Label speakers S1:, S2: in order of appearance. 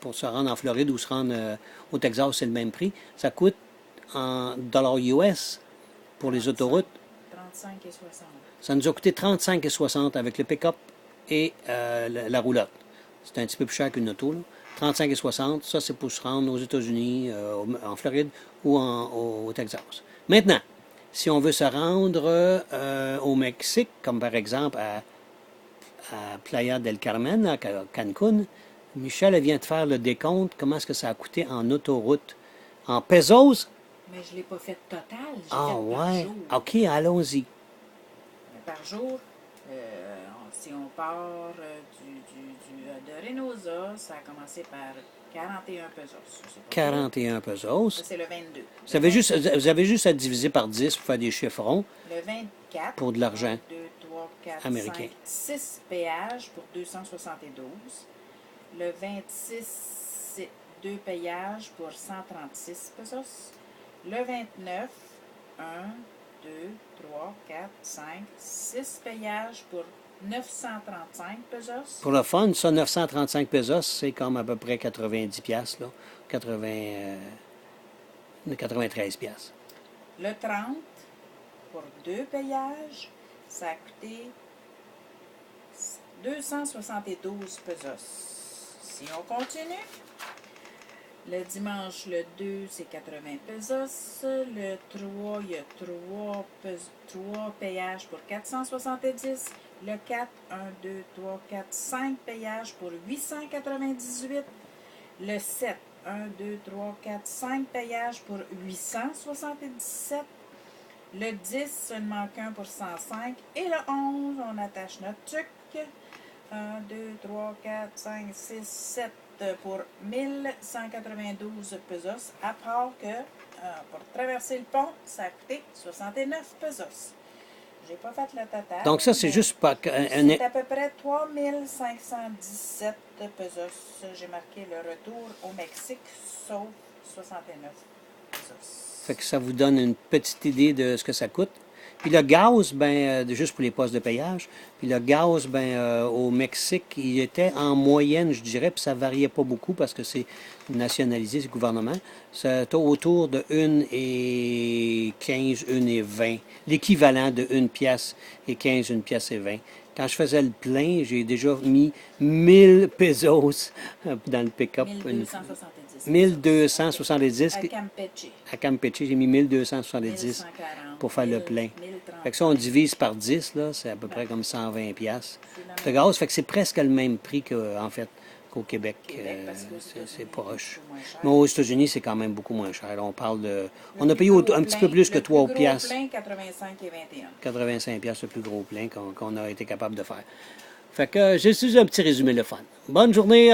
S1: pour se rendre en Floride ou se rendre au Texas, c'est le même prix. Ça coûte en dollars US pour les autoroutes.
S2: 35 et 60.
S1: Ça nous a coûté 35 et 60 avec le pick-up et la roulotte. C'est un petit peu plus cher qu'une auto, là. 35 et 60, ça c'est pour se rendre aux États-Unis, en Floride ou au Texas. Maintenant, si on veut se rendre au Mexique, comme par exemple à Playa del Carmen, à Cancun, Michel elle vient de faire le décompte, comment est-ce que ça a coûté en autoroute. En pesos?
S2: Mais je ne l'ai pas fait total, j'ai
S1: Ah
S2: fait par
S1: ouais,
S2: jour.
S1: ok, allons-y.
S2: Par jour, si on part de Reynosa, ça a commencé par 41 pesos.
S1: 41 pesos.
S2: Ça, c'est le 22.
S1: Vous avez juste à diviser par 10 pour faire des chiffrons.
S2: Le 24.
S1: Pour de l'argent.
S2: 1, 2, 3, 4,
S1: américain.
S2: 5, 6 péages pour 272. Le 26, 2 péages pour 136 pesos. Le 29, 1, 2, 3, 4, 5, 6 péages pour 935 pesos.
S1: Pour le fun, ça, 935 pesos, c'est comme à peu près 90 piastres, là. 93 piastres.
S2: Le 30, pour 2 péages, ça a coûté 272 pesos. Si on continue, le dimanche, le 2, c'est 80 pesos. Le 3, il y a 3 péages pour 470. Le 4, 1, 2, 3, 4, 5 péages pour 898. Le 7, 1, 2, 3, 4, 5 péages pour 877. Le 10, il manque un pour 105. Et le 11, on attache notre truc. 1, 2, 3, 4, 5, 6, 7 pour 1192 pesos. À part que pour traverser le pont, ça a coûté 69 pesos. J'ai pas fait le total.
S1: Donc ça, c'est juste pas...
S2: C'est à peu près 3517 pesos. J'ai marqué le retour au Mexique, sauf 69 pesos.
S1: Fait que ça vous donne une petite idée de ce que ça coûte. Puis le gaz, juste pour les postes de payage, puis le gaz, au Mexique, il était en moyenne, je dirais, puis ça variait pas beaucoup parce que c'est nationalisé, c'est le gouvernement, c'est autour de 1,15, 1,20, l'équivalent de 1 pièce et 15, 1 pièce et 20. Quand je faisais le plein, j'ai déjà mis 1000 pesos dans le pick-up.
S2: 1270.
S1: 1270.
S2: À Campeche.
S1: À Campeche, j'ai mis 1270
S2: 1140,
S1: pour faire le plein.
S2: 1030.
S1: Fait que ça, on divise par 10, là, c'est à peu près comme 120 piastres. Le gaz, fait que c'est presque le même prix en fait, qu'au Québec. C'est proche. Mais aux États-Unis, c'est quand même beaucoup moins cher. On parle de... On a payé un petit peu plus que 3 piastres.
S2: Le plus gros plein, 85 et 21.
S1: 85 piastres, le plus gros plein qu'on a été capable de faire. Fait que j'ai un petit résumé le fun. Bonne journée.